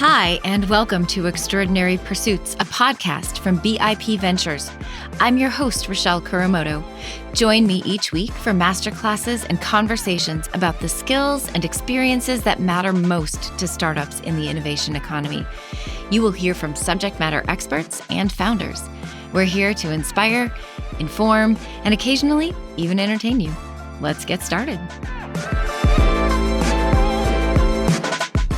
Hi, and welcome to Extraordinary Pursuits, a podcast from BIP Ventures. I'm your host, Rochelle Kuramoto. Join me each week for masterclasses and conversations about the skills and experiences that matter most to startups in the innovation economy. You will hear from subject matter experts and founders. We're here to inspire, inform, and occasionally even entertain you. Let's get started.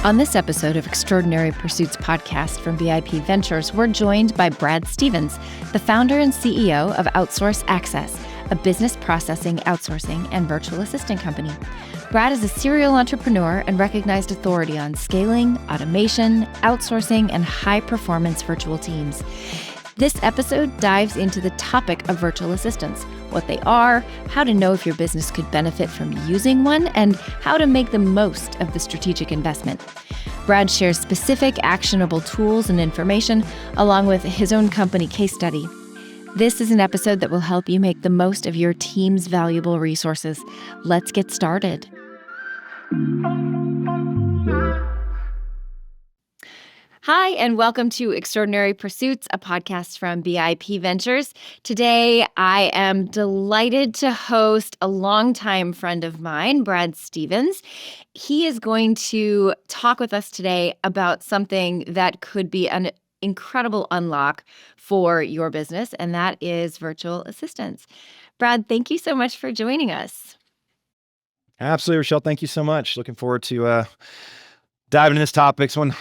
On this episode of Extraordinary Pursuits podcast from BIP Ventures, we're joined by Brad Stevens, the founder and CEO of Outsource Access, a business processing, outsourcing, and virtual assistant company. Brad is a serial entrepreneur and recognized authority on scaling, automation, outsourcing, and high-performance virtual teams. This episode dives into the topic of virtual assistants, what they are, how to know if your business could benefit from using one, and how to make the most of the strategic investment. Brad shares specific actionable tools and information, along with his own company case study. This is an episode that will help you make the most of your team's valuable resources. Let's get started. Hi, and welcome to Extraordinary Pursuits, a podcast from BIP Ventures. Today, I am delighted to host a longtime friend of mine, Brad Stevens. He is going to talk with us today about something that could be an incredible unlock for your business, and that is virtual assistants. Brad, thank you so much for joining us. Absolutely, Rochelle. Thank you so much. Looking forward to diving into this topic. It's one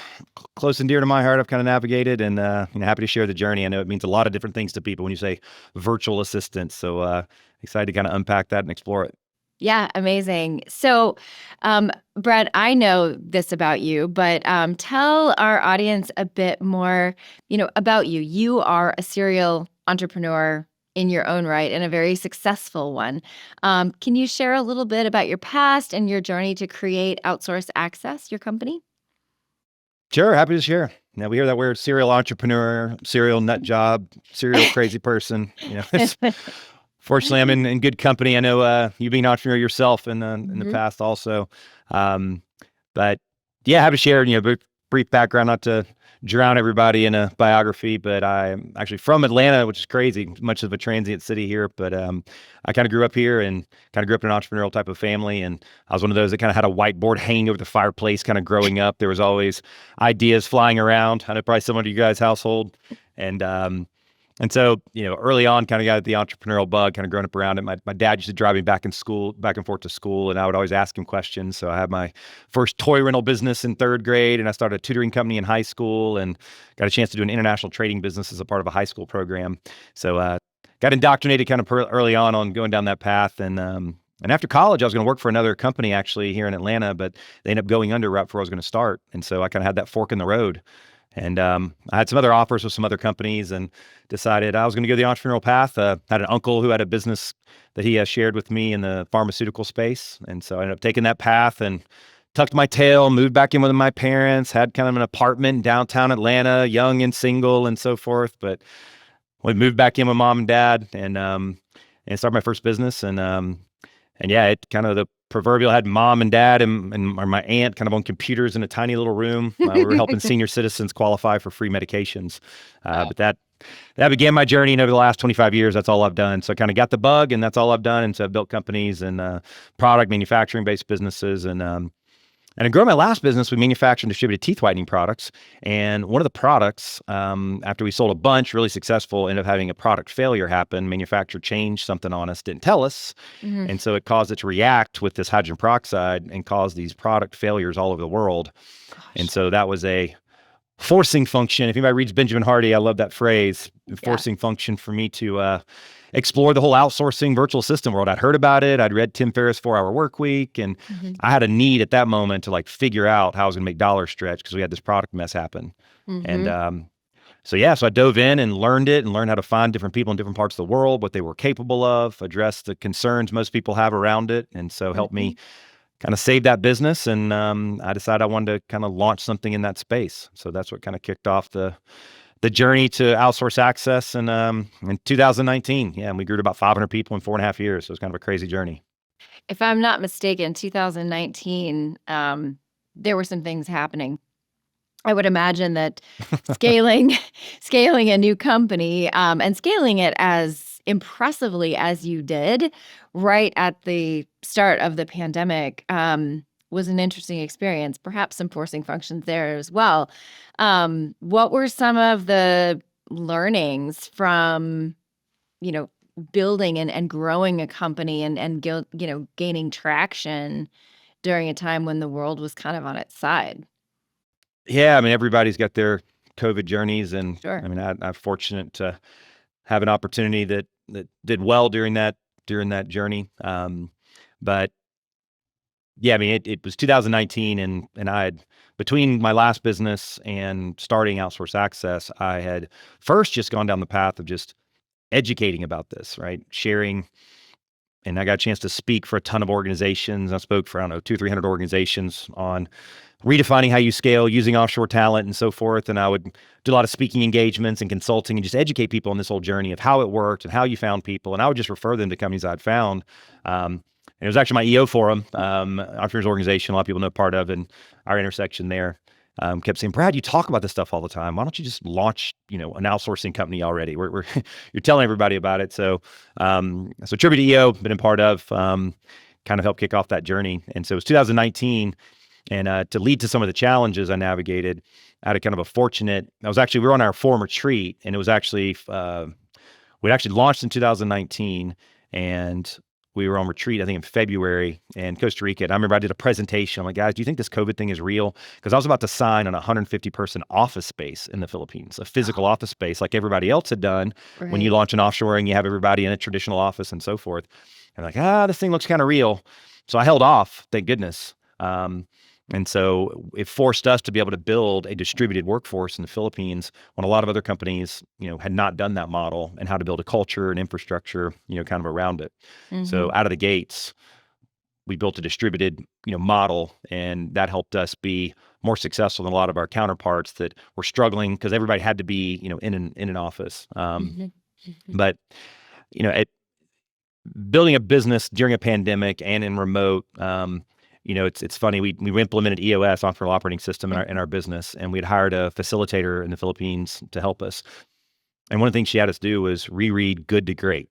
close and dear to my heart. I've kind of navigated and happy to share the journey. I know it means a lot of different things to people when you say virtual assistant. So excited to kind of unpack that and explore it. Yeah, amazing. So, Brad, I know this about you, but tell our audience a bit more, about you. You are a serial entrepreneur in your own right and a very successful one. Can you share a little bit about your past and your journey to create Outsource Access, your company? Sure, happy to share. Now we hear that word serial entrepreneur, serial nut job, serial crazy person. Fortunately, I'm in good company. I know you being an entrepreneur yourself in the past also. But yeah, happy to share, brief background, not to drown everybody in a biography, but I'm actually from Atlanta, which is crazy, much of a transient city here. But I kind of grew up here and kind of grew up in an entrepreneurial type of family. And I was one of those that kind of had a whiteboard hanging over the fireplace kind of growing up. There was always ideas flying around. I know probably similar to you guys' household. And so, early on, kind of got the entrepreneurial bug, kind of growing up around it. My dad used to drive me back and forth to school, and I would always ask him questions. So I had my first toy rental business in third grade, and I started a tutoring company in high school, and got a chance to do an international trading business as a part of a high school program. So got indoctrinated kind of early on going down that path. And after college, I was going to work for another company actually here in Atlanta, but they ended up going under right before I was going to start. And so I kind of had that fork in the road. And I had some other offers with some other companies and decided I was going to go the entrepreneurial path. Had an uncle who had a business that he shared with me in the pharmaceutical space. And so I ended up taking that path and tucked my tail, moved back in with my parents, had kind of an apartment in downtown Atlanta, young and single and so forth. But we moved back in with mom and dad and started my first business. And yeah, it kind of the proverbial had mom and dad and my aunt kind of on computers in a tiny little room. We were helping senior citizens qualify for free medications. But that began my journey. And over the last 25 years, that's all I've done. So I kind of got the bug and that's all I've done. And so I've built companies and product manufacturing based businesses. And in growing my last business, we manufactured and distributed teeth whitening products. And one of the products, after we sold a bunch, really successful, ended up having a product failure happen. Manufacturer changed something on us, didn't tell us. And so it caused it to react with this hydrogen peroxide and cause these product failures all over the world. Gosh. And so that was a forcing function. If anybody reads Benjamin Hardy, I love that phrase, forcing function for me to explore the whole outsourcing virtual assistant world. I'd heard about it. I'd read Tim Ferriss' 4-Hour Workweek, and I had a need at that moment to figure out how I was going to make dollars stretch because we had this product mess happen. And so I dove in and learned how to find different people in different parts of the world, what they were capable of, address the concerns most people have around it, and so helped me kind of save that business. And I decided I wanted to kind of launch something in that space. So that's what kind of kicked off the journey to Outsource Access in 2019. Yeah, and we grew to about 500 people in 4.5 years. So it was kind of a crazy journey. If I'm not mistaken, 2019, there were some things happening I would imagine that scaling scaling a new company, and scaling it as impressively as you did right at the start of the pandemic, was an interesting experience, perhaps some forcing functions there as well. What were some of the learnings from, you know, building and growing a company and gaining traction during a time when the world was kind of on its side? Yeah, I mean, everybody's got their COVID journeys, and Sure. I mean, I'm fortunate to have an opportunity that did well during that journey. But yeah, I mean, it was 2019, and I had between my last business and starting Outsource Access, I had first just gone down the path of just educating about this, right? Sharing, and I got a chance to speak for a ton of organizations. I spoke for, I don't know, 300 organizations on redefining how you scale using offshore talent and so forth. And I would do a lot of speaking engagements and consulting and just educate people on this whole journey of how it worked and how you found people. And I would just refer them to companies I'd found. And it was actually my EO forum, entrepreneurs organization, a lot of people know part of, and our intersection there. Kept saying, Brad, you talk about this stuff all the time. Why don't you just launch, an outsourcing company already? We're you're telling everybody about it. So Tribute to EO, been a part of, kind of helped kick off that journey. And so it was 2019. And to lead to some of the challenges I navigated, I had a kind of a fortunate, we were on our forum retreat, and it was actually, we'd actually launched in 2019, and we were on retreat, I think in February in Costa Rica. And I remember I did a presentation. I'm like, guys, do you think this COVID thing is real? Because I was about to sign on a 150 person office space in the Philippines, a physical office space like everybody else had done. When you Right. launch an offshoring, you have everybody in a traditional office and so forth. And like, this thing looks kind of real. So I held off, thank goodness. And so it forced us to be able to build a distributed workforce in the Philippines when a lot of other companies, had not done that model, and how to build a culture and infrastructure, kind of around it. So Mhm. out of the gates, we built a distributed, model, and that helped us be more successful than a lot of our counterparts that were struggling because everybody had to be, in an office. Mhm. Mhm. But at building a business during a pandemic and in remote, it's funny. We implemented EOS, Entrepreneurial Operating System, in our business, and we'd hired a facilitator in the Philippines to help us. And one of the things she had us do was reread Good to Great.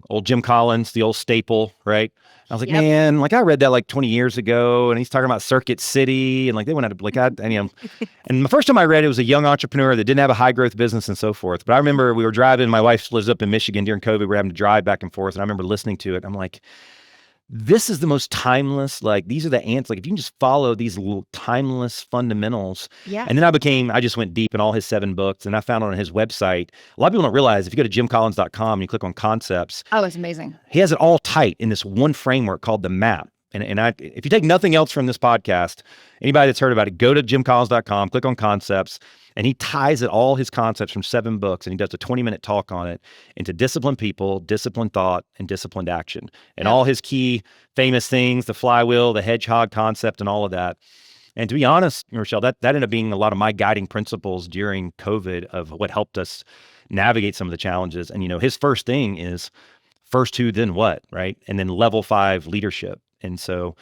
Old Jim Collins, the old staple, right? I was like, Yep. man, like I read that like 20 years ago, and he's talking about Circuit City, and like they went out to like, and the first time I read it was a young entrepreneur that didn't have a high growth business and so forth. But I remember we were driving. My wife lives up in Michigan during COVID. We were having to drive back and forth, and I remember listening to it. I'm like, this is the most timeless, like these are the ants. Like if you can just follow these little timeless fundamentals. Yeah. And then I just went deep in all his 7 books, and I found on his website, a lot of people don't realize if you go to jimcollins.com and you click on concepts, Oh, it's amazing. he has it all tight in this one framework called the map. If you take nothing else from this podcast, anybody that's heard about it, go to jimcollins.com, click on concepts, and he ties it all his concepts from 7 books, and he does a 20-minute talk on it into disciplined people, disciplined thought, and disciplined action. And Yep. all his key famous things, the flywheel, the hedgehog concept, and all of that. And to be honest, Rochelle, that ended up being a lot of my guiding principles during COVID of what helped us navigate some of the challenges. And his first thing is first who, then what, right? And then level 5 leadership. And so,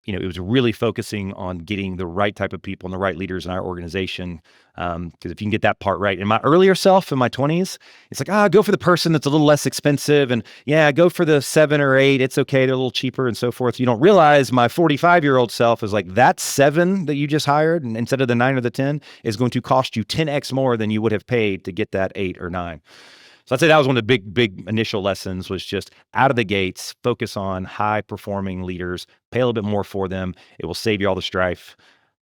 it was really focusing on getting the right type of people and the right leaders in our organization. Because if you can get that part right, in my earlier self, in my 20s, it's like, go for the person that's a little less expensive. And yeah, go for the 7 or 8. It's okay. They're a little cheaper and so forth. You don't realize my 45-year-old self is like, that 7 that you just hired, and instead of the 9 or the 10, is going to cost you 10x more than you would have paid to get that 8 or 9. So I'd say that was one of the big initial lessons, was just out of the gates, focus on high performing leaders, pay a little bit more for them. It will save you all the strife.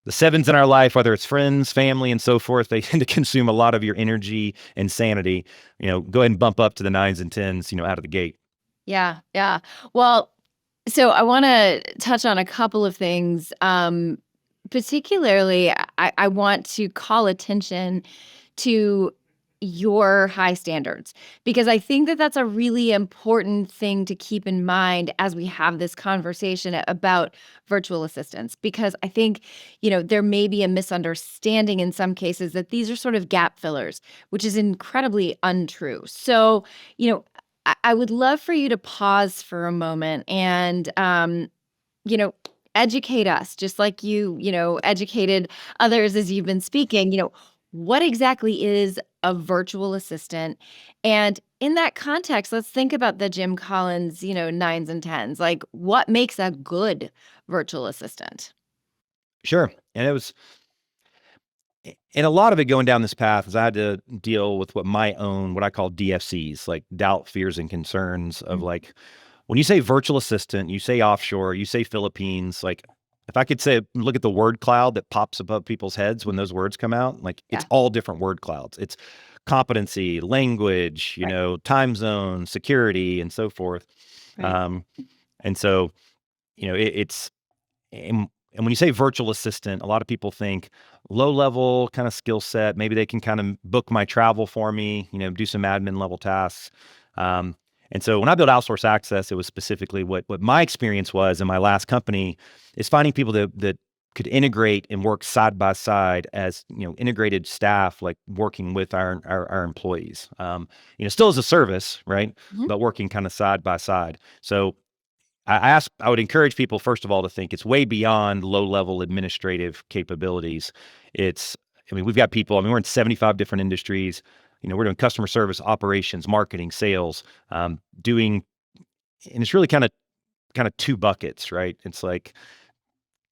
The 7s in our life, whether it's friends, family, and so forth, they tend to consume a lot of your energy and sanity. Go ahead and bump up to the 9s and 10s, out of the gate. Yeah. Yeah. Well, so I want to touch on a couple of things. Particularly, I want to call attention to your high standards, because I think that that's a really important thing to keep in mind as we have this conversation about virtual assistants, because I think, there may be a misunderstanding in some cases that these are sort of gap fillers, which is incredibly untrue. So, I would love for you to pause for a moment and, you know, educate us, just like you educated others as you've been speaking, what exactly is a virtual assistant? And in that context, let's think about the Jim Collins, nines and tens. Like, what makes a good virtual assistant? Sure. And a lot of it going down this path is I had to deal with what I call DFCs, like doubt, fears, and concerns of like, when you say virtual assistant, you say offshore, you say Philippines, like if I could say, look at the word cloud that pops above people's heads when those words come out, like Yeah. it's all different word clouds. It's competency, language, Right. time zone, security, and so forth. Right. And so, it's, and when you say virtual assistant, a lot of people think low level kind of skill set. Maybe they can kind of book my travel for me, do some admin level tasks. And so when I built Outsource Access, it was specifically what my experience was in my last company is finding people that could integrate and work side by side as integrated staff, like working with our employees. Still as a service, right? Mhm. But working kind of side by side. So I would encourage people, first of all, to think it's way beyond low-level administrative capabilities. We've got people, we're in 75 different industries. We're doing customer service, operations, marketing, sales, and it's really kind of two buckets, right? It's like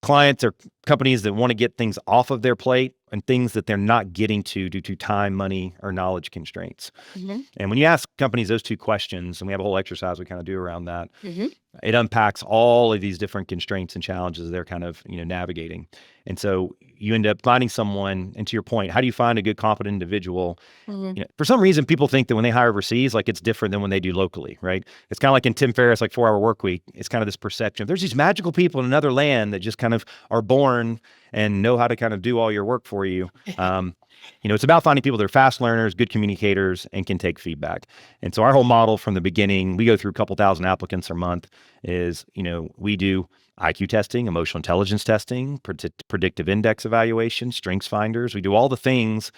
clients or companies that want to get things off of their plate and things that they're not getting to due to time, money, or knowledge constraints. Mhm. And when you ask companies those two questions, and we have a whole exercise we kind of do around that, Mhm. it unpacks all of these different constraints and challenges they're kind of, navigating. And so you end up finding someone, and to your point, how do you find a good, competent individual? Mhm. For some reason, people think that when they hire overseas, like it's different than when they do locally, right? It's kind of like in Tim Ferriss, like 4 Hour Work Week. It's kind of this perception of there's these magical people in another land that just kind of are born and know how to kind of do all your work for you. It's about finding people that are fast learners, good communicators, and can take feedback. And so our whole model from the beginning, we go through a couple thousand applicants a month, is, we do IQ testing, emotional intelligence testing, predictive index evaluation, strengths finders. We do all the things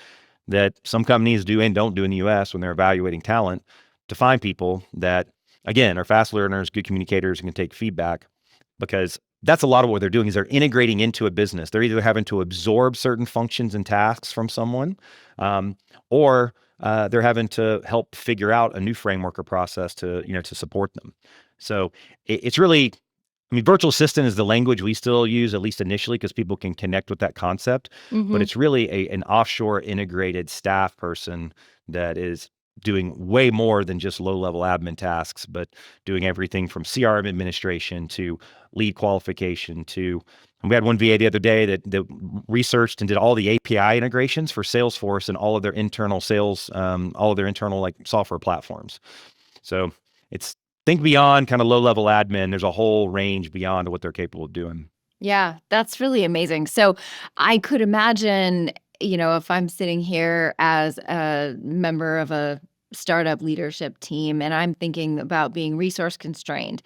that some companies do and don't do in the US when they're evaluating talent to find people that, again, are fast learners, good communicators, and can take feedback, because that's a lot of what they're doing is they're integrating into a business. They're either having to absorb certain functions and tasks from someone, or they're having to help figure out a new framework or process to support them. So it's really, virtual assistant is the language we still use, at least initially, because people can connect with that concept. But Mhm. it's really an offshore integrated staff person that is doing way more than just low-level admin tasks, but doing everything from CRM administration to lead qualification to, and we had one VA the other day that researched and did all the API integrations for Salesforce and all of their internal sales, all of their internal like software platforms. So it's, think beyond kind of low-level admin. There's a whole range beyond what they're capable of doing. Yeah, that's really amazing. So I could imagine, if I'm sitting here as a member of a startup leadership team and I'm thinking about being resource constrained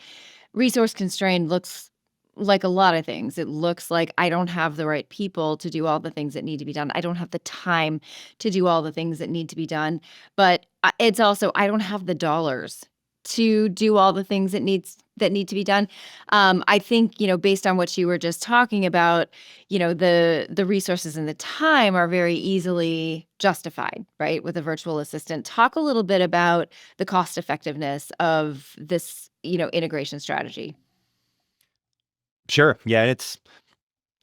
looks like a lot of things. It looks like I don't have the right people to do all the things that need to be done. I don't have the time to do all the things that need to be done. But it's also, I don't have the dollars to do all the things that need to be done. I think, based on what you were just talking about, the resources and the time are very easily justified, right, with a virtual assistant. Talk a little bit about the cost effectiveness of this, integration strategy. Sure. Yeah.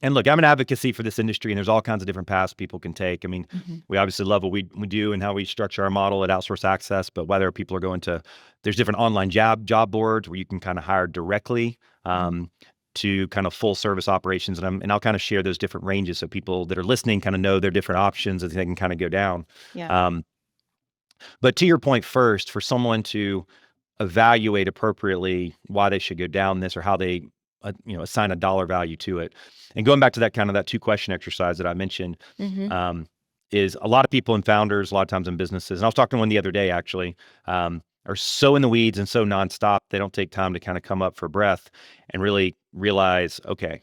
And look, I'm an advocacy for this industry, and there's all kinds of different paths people can take. Mhm. We obviously love what we do and how we structure our model at Outsource Access, but whether people are going to, there's different online job boards where you can kind of hire directly, Mhm. to kind of full service operations. And I'll kind of share those different ranges so people that are listening kind of know their different options as they can kind of go down. Yeah. Um, but to your point first, for someone to evaluate appropriately why they should go down this or how they assign a dollar value to it, and going back to that kind of that 2 question exercise that I mentioned, Mhm. um, is a lot of people and founders, a lot of times in businesses, and I was talking to one the other day actually, are so in the weeds and so nonstop they don't take time to kind of come up for breath and really realize, okay,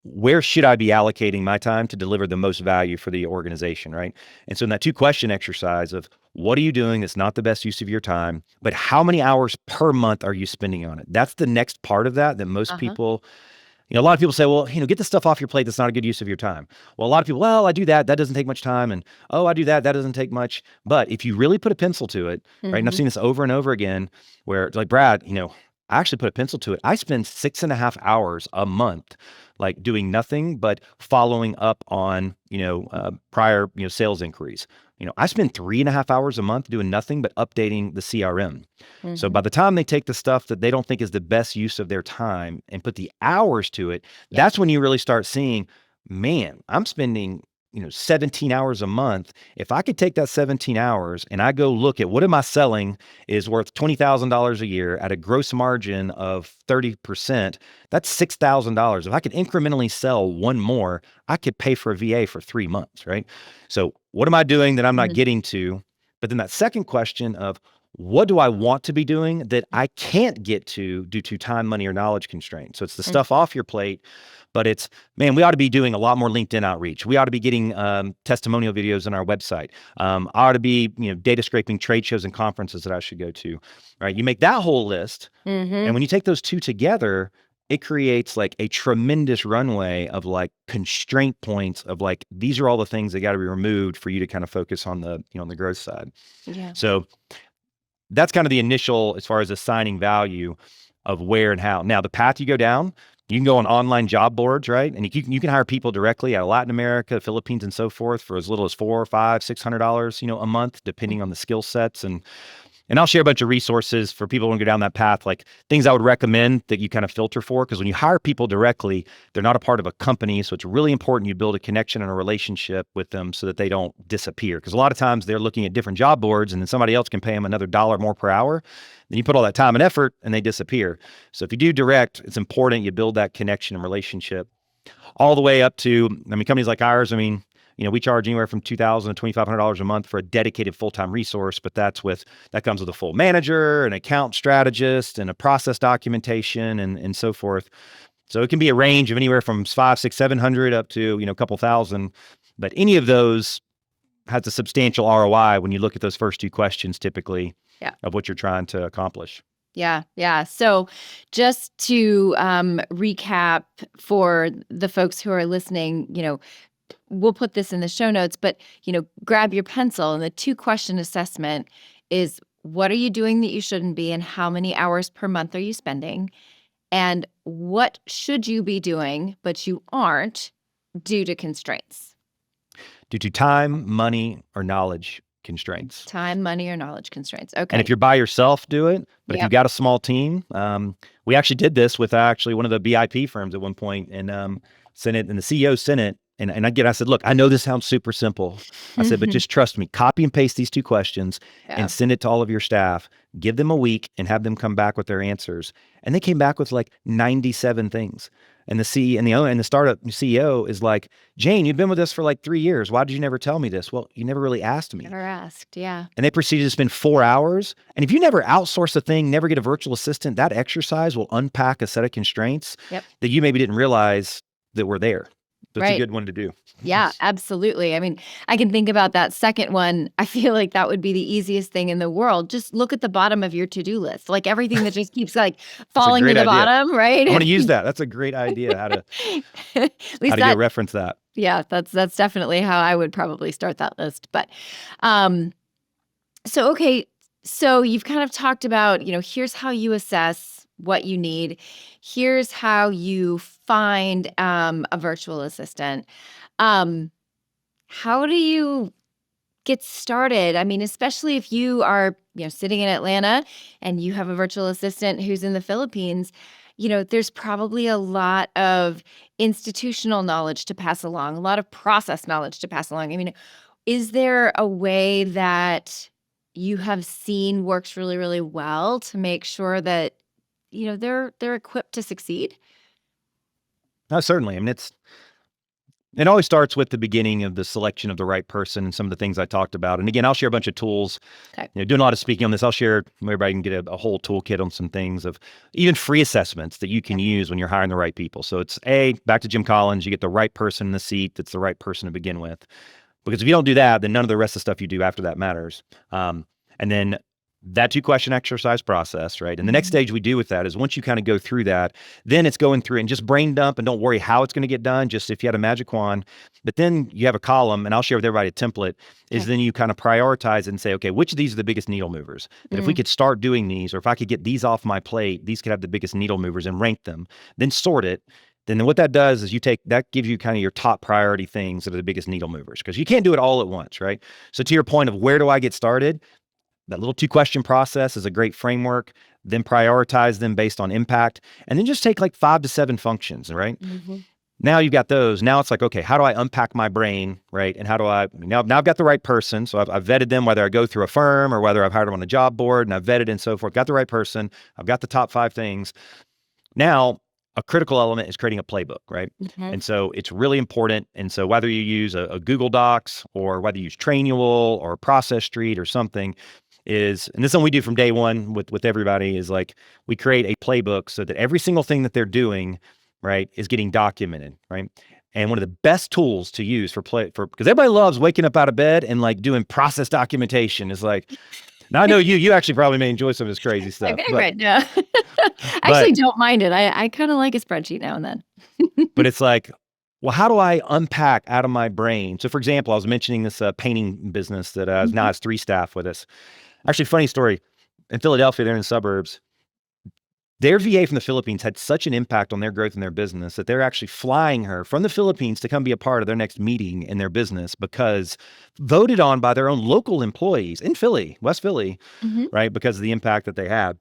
where should I be allocating my time to deliver the most value for the organization, right? And so in that 2 question exercise of what are you doing that's not the best use of your time, but how many hours per month are you spending on it? That's the next part of that most Uh-huh. people, a lot of people say, well, get the stuff off your plate. That's not a good use of your time. Well, a lot of people, well, I do that. That doesn't take much time. And oh, I do that. That doesn't take much. But if you really put a pencil to it, right? And I've seen this over and over again where it's like, Brad, I actually put a pencil to it. I spend 6.5 hours a month, like doing nothing but following up on, prior, sales inquiries. I spend 3.5 hours a month doing nothing but updating the CRM. So by the time they take the stuff that they don't think is the best use of their time and put the hours to it, that's when you really start seeing, man, I'm spending 17 hours a month. If I could take that 17 hours and I go look at what am I selling is worth $20,000 a year at a gross margin of 30%, that's $6,000. If I could incrementally sell one more, I could pay for a VA for 3 months, right? So what am I doing that I'm not getting to? But then that second question of what do I want to be doing that I can't get to due to time, money, or knowledge constraints? So it's the stuff off your plate, but it's, man, we ought to be doing a lot more LinkedIn outreach. We ought to be getting testimonial videos on our website. I ought to be, data scraping trade shows and conferences that I should go to, right? You make that whole list. And when you take those two together, it creates like a tremendous runway of like constraint points of like, these are all the things that got to be removed for you to kind of focus on the, on the growth side. Yeah. So that's kind of the initial, as far as assigning value of where and how. Now, the path you go down, you can go on online job boards, right? And you can hire people directly out of Latin America, Philippines, and so forth for as little as $400, $500, $600, a month, depending on the skill sets. And I'll share a bunch of resources for people who want to go down that path, like things I would recommend that you kind of filter for. Because when you hire people directly, they're not a part of a company. So it's really important you build a connection and a relationship with them so that they don't disappear. Because a lot of times they're looking at different job boards and then somebody else can pay them another $1 more per hour. Then you put all that time and effort and they disappear. So if you do direct, it's important you build that connection and relationship all the way up to, companies like ours, we charge anywhere from $2,000 to $2,500 a month for a dedicated full-time resource, but that comes with a full manager, an account strategist, and a process documentation, and so forth. So it can be a range of anywhere from 500, 600, 700 up to a couple thousand. But any of those has a substantial ROI when you look at those first two questions, typically, of what you're trying to accomplish. Yeah. So just to recap for the folks who are listening, we'll put this in the show notes, but, grab your pencil, and the 2-question assessment is, what are you doing that you shouldn't be, and how many hours per month are you spending? And what should you be doing, but you aren't due to constraints? Due to time, money, or knowledge constraints. Time, money, or knowledge constraints. Okay. And if you're by yourself, do it. But if you've got a small team, we actually did this with one of the BIP firms at one point, and sent it, and the CEO sent it. And I said, look, I know this sounds super simple. I said, but just trust me, copy and paste these 2 questions and send it to all of your staff. Give them a week and have them come back with their answers. And they came back with like 97 things. And the startup CEO is like, Jane, you've been with us for like 3 years. Why did you never tell me this? Well, you never really asked me. Never asked, yeah. And they proceeded to spend 4 hours. And if you never outsource a thing, never get a virtual assistant, that exercise will unpack a set of constraints that you maybe didn't realize that were there. That's a good one to do. Yeah, absolutely. I can think about that second one. I feel like that would be the easiest thing in the world. Just look at the bottom of your to-do list, like everything that just keeps like falling to the bottom, right? I want to use that. That's a great idea. How to reference that. Yeah, that's definitely how I would probably start that list. But so you've kind of talked about, here's how you assess what you need. Here's how you find a virtual assistant. How do you get started? Especially if you are, sitting in Atlanta and you have a virtual assistant who's in the Philippines, there's probably a lot of institutional knowledge to pass along, a lot of process knowledge to pass along. Is there a way that you have seen works really, really well to make sure that they're equipped to succeed? No, certainly. It always starts with the beginning of the selection of the right person and some of the things I talked about. And again, I'll share a bunch of tools. Okay. Doing a lot of speaking on this, I'll share, everybody can get a whole toolkit on some things of even free assessments that you can use when you're hiring the right people. So it's back to Jim Collins, you get the right person in the seat that's the right person to begin with. Because if you don't do that, then none of the rest of the stuff you do after that matters. And then that 2-question exercise process, right? And the next stage we do with that is once you kind of go through that, then it's going through and just brain dump and don't worry how it's going to get done, just if you had a magic wand. But then you have a column, and I'll share with everybody a template, is then you kind of prioritize and say, okay, which of these are the biggest needle movers? And if we could start doing these, or if I could get these off my plate, these could have the biggest needle movers, and rank them, then sort it. Then what that does is that gives you kind of your top priority things that are the biggest needle movers, because you can't do it all at once, right? So to your point of where do I get started? That little 2-question process is a great framework. Then prioritize them based on impact, and then just take like 5 to 7 functions, right? Now you've got those. Now it's like, okay, how do I unpack my brain, right? And how do now I've got the right person. So I've vetted them, whether I go through a firm or whether I've hired them on a job board, and I've vetted and so forth. Got the right person. I've got the top 5 things. Now, a critical element is creating a playbook, right? And so it's really important. And so whether you use a Google Docs, or whether you use Trainual or Process Street or something, and this is something we do from day one with everybody, is like we create a playbook so that every single thing that they're doing, right, is getting documented, right? And one of the best tools to use because everybody loves waking up out of bed and like doing process documentation is like, now I know you actually probably may enjoy some of this crazy stuff. My favorite, yeah. I actually don't mind it. I kind of like a spreadsheet now and then. But it's like, well, how do I unpack out of my brain? So for example, I was mentioning this painting business that now has 3 staff with us. Actually, funny story. In Philadelphia, they're in the suburbs. Their VA from the Philippines had such an impact on their growth in their business that they're actually flying her from the Philippines to come be a part of their next meeting in their business, because voted on by their own local employees in Philly, West Philly, right? Because of the impact that they had.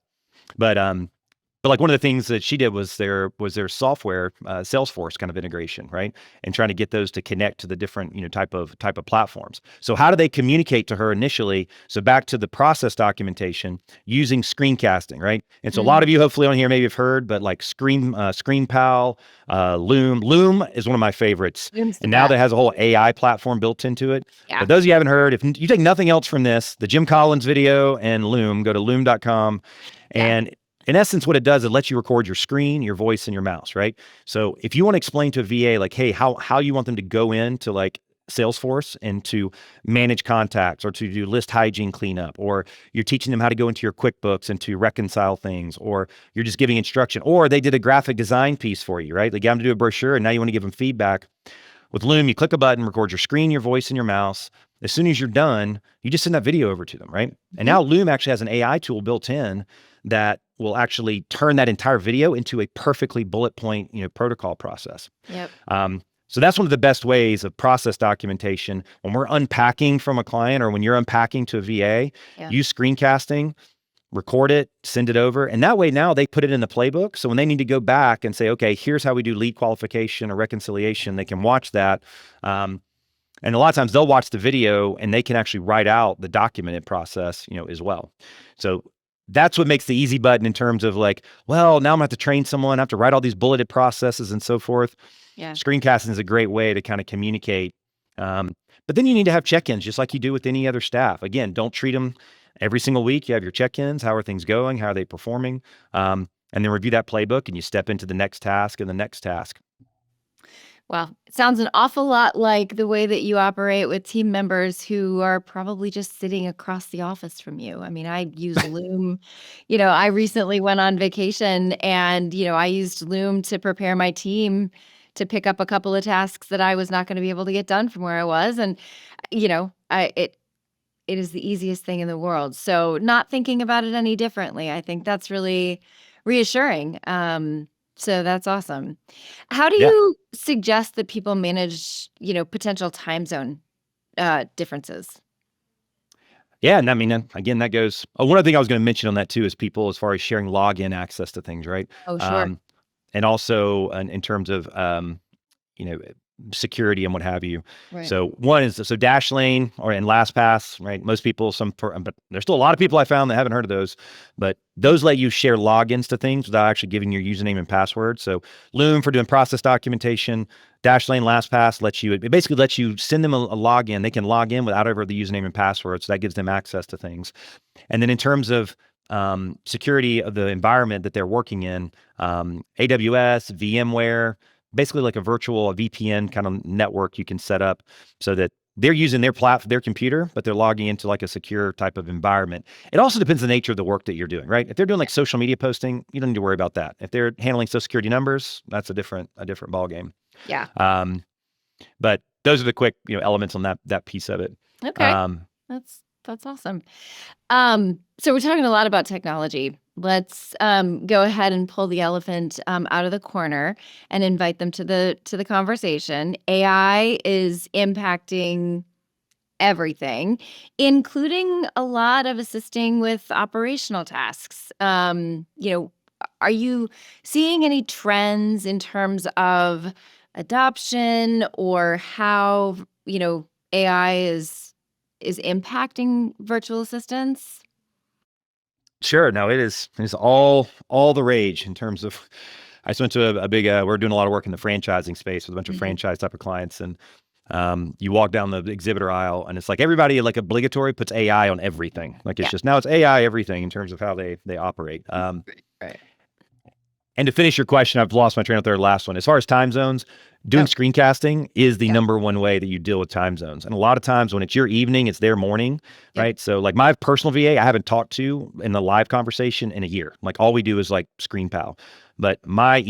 But like one of the things that she did was their software, Salesforce kind of integration, right? And trying to get those to connect to the different, type of platforms. So how do they communicate to her initially? So back to the process documentation using screencasting, right? And so a lot of you hopefully on here maybe have heard, but like ScreenPal, Loom. Loom is one of my favorites. And now that has a whole AI platform built into it. Yeah. But those of you haven't heard, if you take nothing else from this, the Jim Collins video and Loom, go to loom.com. And in essence, what it does, it lets you record your screen, your voice, and your mouse, right? So if you want to explain to a VA, like, hey, how you want them to go into like Salesforce and to manage contacts, or to do list hygiene cleanup, or you're teaching them how to go into your QuickBooks and to reconcile things, or you're just giving instruction, or they did a graphic design piece for you, right? They got them to do a brochure, and now you want to give them feedback. With Loom, you click a button, record your screen, your voice, and your mouse. As soon as you're done, you just send that video over to them, right? And now Loom actually has an AI tool built in that will actually turn that entire video into a perfectly bullet point, protocol process. Yep. So that's one of the best ways of process documentation. When we're unpacking from a client, or when you're unpacking to a VA, use screencasting, record it, send it over. And that way now they put it in the playbook. So when they need to go back and say, okay, here's how we do lead qualification or reconciliation, they can watch that. And a lot of times they'll watch the video and they can actually write out the documented process, as well. So that's what makes the easy button in terms of like, well, now I'm gonna have to train someone, I have to write all these bulleted processes and so forth. Yeah. Screencasting is a great way to kind of communicate. But then you need to have check-ins just like you do with any other staff. Again, don't treat them every single week. You have your check-ins. How are things going? How are they performing? And then review that playbook and you step into the next task and the next task. Well, it sounds an awful lot like the way that you operate with team members who are probably just sitting across the office from you. I mean, I use Loom. I recently went on vacation and, I used Loom to prepare my team to pick up a couple of tasks that I was not going to be able to get done from where I was. And, it is the easiest thing in the world. So not thinking about it any differently, I think that's really reassuring. So that's awesome. How do you suggest that people manage, potential time zone differences? Yeah, and I mean, again, that goes. One other thing I was going to mention on that too is people as far as sharing login access to things, right? Oh, sure. And also in terms of security and what have you. Right. So one is Dashlane and LastPass, right? Most people, but there's still a lot of people I found that haven't heard of those, but those let you share logins to things without actually giving your username and password. So Loom for doing process documentation, Dashlane, LastPass it basically lets you send them a login. They can log in without ever the username and password. So that gives them access to things. And then in terms of security of the environment that they're working in, AWS, VMware, basically like a VPN kind of network you can set up so that they're using their computer, but they're logging into like a secure type of environment. It also depends on the nature of the work that you're doing, right? If they're doing like social media posting, you don't need to worry about that. If they're handling social security numbers, that's a different ball game. Yeah. But those are the quick, elements on that piece of it. Okay. That's awesome. So we're talking a lot about technology. Let's go ahead and pull the elephant out of the corner and invite them to the conversation. AI is impacting everything, including a lot of assisting with operational tasks. Are you seeing any trends in terms of adoption or how, AI is impacting virtual assistants? Sure. No, it's all the rage in terms of. I just went to a big. We're doing a lot of work in the franchising space with a bunch of franchise type of clients, and you walk down the exhibitor aisle, and it's like everybody like obligatory puts AI on everything. Like it's just now it's AI everything in terms of how they operate. Right. And to finish your question, I've lost my train of thought. Last one, as far as time zones, doing screencasting is the number one way that you deal with time zones. And a lot of times when it's your evening, it's their morning, right? So like my personal VA, I haven't talked to in the live conversation in a year. Like all we do is like screen pal. But my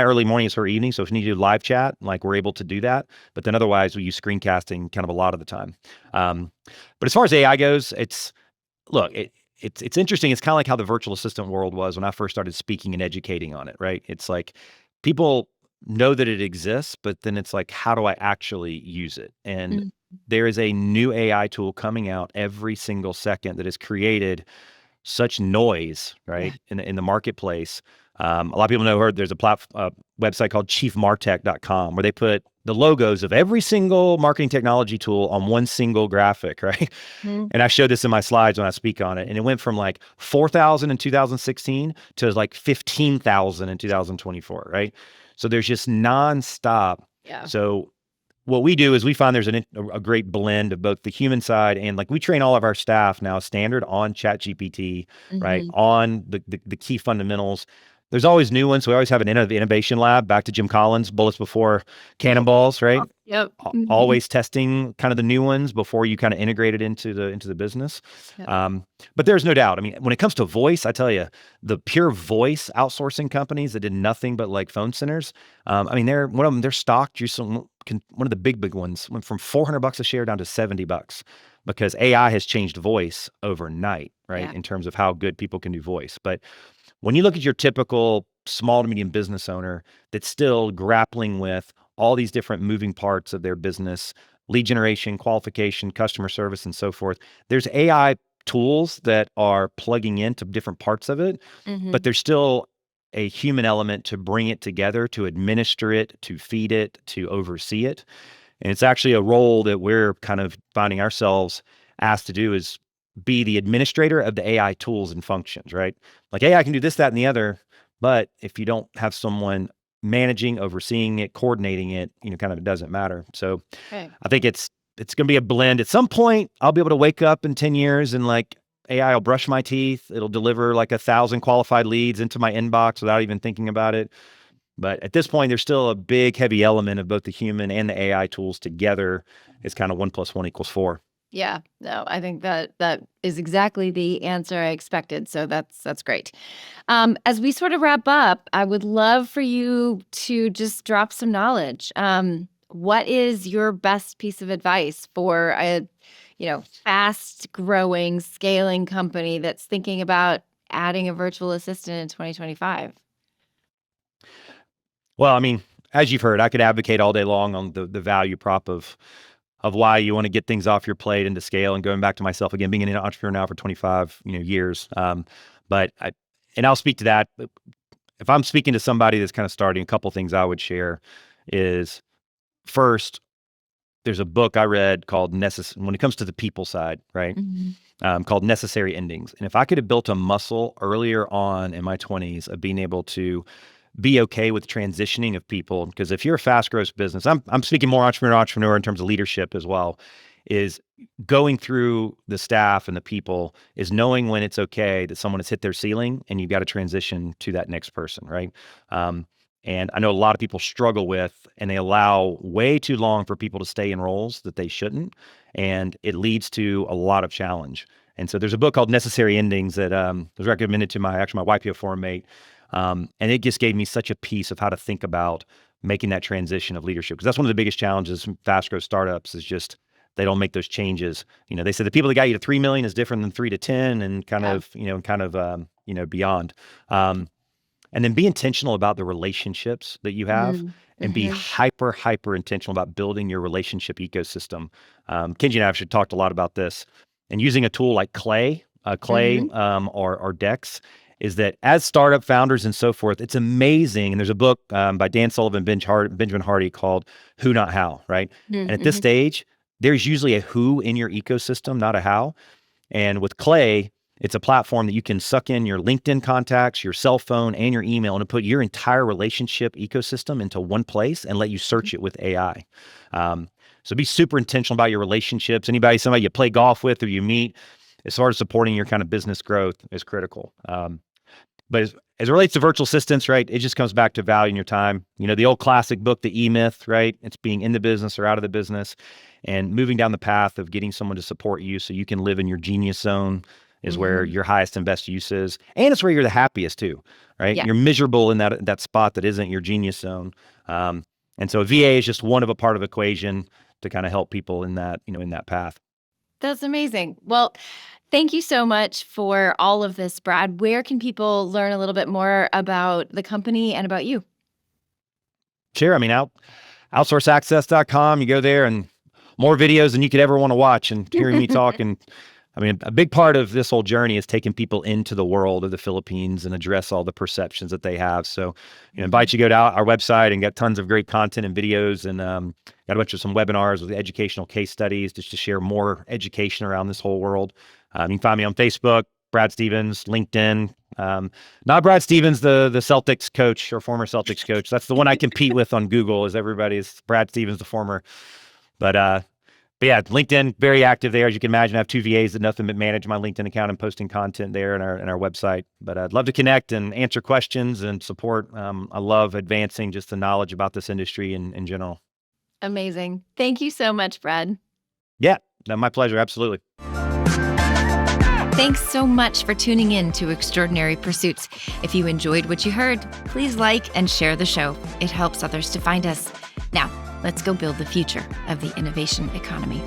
early morning is her evening. So if you need to do live chat, like we're able to do that. But then otherwise we use screencasting kind of a lot of the time. But as far as AI goes, it's interesting. It's kind of like how the virtual assistant world was when I first started speaking and educating on it, right? It's like people know that it exists, but then it's like, how do I actually use it? And there is a new AI tool coming out every single second that has created such noise, right, in the marketplace. A lot of people there's a website called chiefmartech.com where they put the logos of every single marketing technology tool on one single graphic, right? And I showed this in my slides when I speak on it. And it went from like 4,000 in 2016 to like 15,000 in 2024, right? So there's just nonstop. Yeah. So what we do is we find there's a great blend of both the human side and like we train all of our staff now standard on ChatGPT, right? On the key fundamentals. There's always new ones. So we always have an innovation lab, back to Jim Collins, bullets before cannonballs, right? Yep. Always testing kind of the new ones before you kind of integrate it into the business. Yep. But there's no doubt. I mean, when it comes to voice, I tell you, the pure voice outsourcing companies that did nothing but like phone centers. I mean, one of them, their stock, one of the big ones went from $400 a share down to $70 because AI has changed voice overnight, right? Yeah. In terms of how good people can do voice. But when you look at your typical small to medium business owner that's still grappling with all these different moving parts of their business, lead generation, qualification, customer service, and so forth, there's AI tools that are plugging into different parts of it, but there's still a human element to bring it together, to administer it, to feed it, to oversee it. And it's actually a role that we're kind of finding ourselves asked to do, is be the administrator of the AI tools and functions, right? Like AI can do this, that, and the other, but if you don't have someone managing, overseeing it, coordinating it, kind of it doesn't matter. So I think it's going to be a blend. At some point, I'll be able to wake up in 10 years and like AI will brush my teeth. It'll deliver like 1,000 qualified leads into my inbox without even thinking about it. But at this point, there's still a big, heavy element of both the human and the AI tools together. It's kind of 1 + 1 = 4. Yeah, no, I think that is exactly the answer I expected. So that's great. As we sort of wrap up, I would love for you to just drop some knowledge. What is your best piece of advice for a, fast growing, scaling company that's thinking about adding a virtual assistant in 2025? Well, I mean, as you've heard, I could advocate all day long on the value prop of why you want to get things off your plate and to scale. And going back to myself again, being an entrepreneur now for 25 years. But I'll speak to that. If I'm speaking to somebody that's kind of starting, a couple things I would share is, first, there's a book I read called when it comes to the people side, right? Called Necessary Endings. And if I could have built a muscle earlier on in my 20s of being able to be okay with transitioning of people, because if you're a fast growth business, I'm speaking more entrepreneur in terms of leadership as well, is going through the staff and the people, is knowing when it's okay that someone has hit their ceiling and you've got to transition to that next person, right? And I know a lot of people struggle with, and they allow way too long for people to stay in roles that they shouldn't. And it leads to a lot of challenge. And so there's a book called Necessary Endings that was recommended to my YPO forum mate. And it just gave me such a piece of how to think about making that transition of leadership. Because that's one of the biggest challenges from fast growth startups is just they don't make those changes. They said the people that got you to 3 million is different than 3 to 10 and kind of beyond. And then be intentional about the relationships that you have and be hyper intentional about building your relationship ecosystem. Kenji and I actually talked a lot about this, and using a tool like Clay or Dex is that as startup founders and so forth, it's amazing. And there's a book by Dan Sullivan, Benjamin Hardy called Who Not How, right? And at this stage, there's usually a who in your ecosystem, not a how. And with Clay, it's a platform that you can suck in your LinkedIn contacts, your cell phone, and your email, and put your entire relationship ecosystem into one place and let you search it with AI. So be super intentional about your relationships. Somebody you play golf with or you meet, as far as supporting your kind of business growth is critical. But as it relates to virtual assistants, right, it just comes back to valuing your time. The old classic book, The E-Myth, right? It's being in the business or out of the business and moving down the path of getting someone to support you so you can live in your genius zone is where your highest and best use is. And it's where you're the happiest too, right? Yeah. You're miserable in that spot that isn't your genius zone. And so a VA is just one of a part of the equation to kind of help people in that, in that path. That's amazing. Well, thank you so much for all of this, Brad. Where can people learn a little bit more about the company and about you? Sure. Outsourceaccess.com. You go there and more videos than you could ever want to watch, and hearing me talk. And a big part of this whole journey is taking people into the world of the Philippines and address all the perceptions that they have. So, invite you to go to our website and get tons of great content and videos, and got a bunch of some webinars with educational case studies just to share more education around this whole world. You can find me on Facebook, Brad Stevens, LinkedIn. Not Brad Stevens, the Celtics coach or former Celtics coach. That's the one I compete with on Google. Is everybody's Brad Stevens, the former. But yeah, LinkedIn, very active there. As you can imagine, I have 2 VAs that nothing but manage my LinkedIn account and posting content there in our website. But I'd love to connect and answer questions and support. I love advancing just the knowledge about this industry in general. Amazing. Thank you so much, Brad. Yeah, my pleasure. Absolutely. Thanks so much for tuning in to Extraordinary Pursuits. If you enjoyed what you heard, please like and share the show. It helps others to find us. Now, let's go build the future of the innovation economy.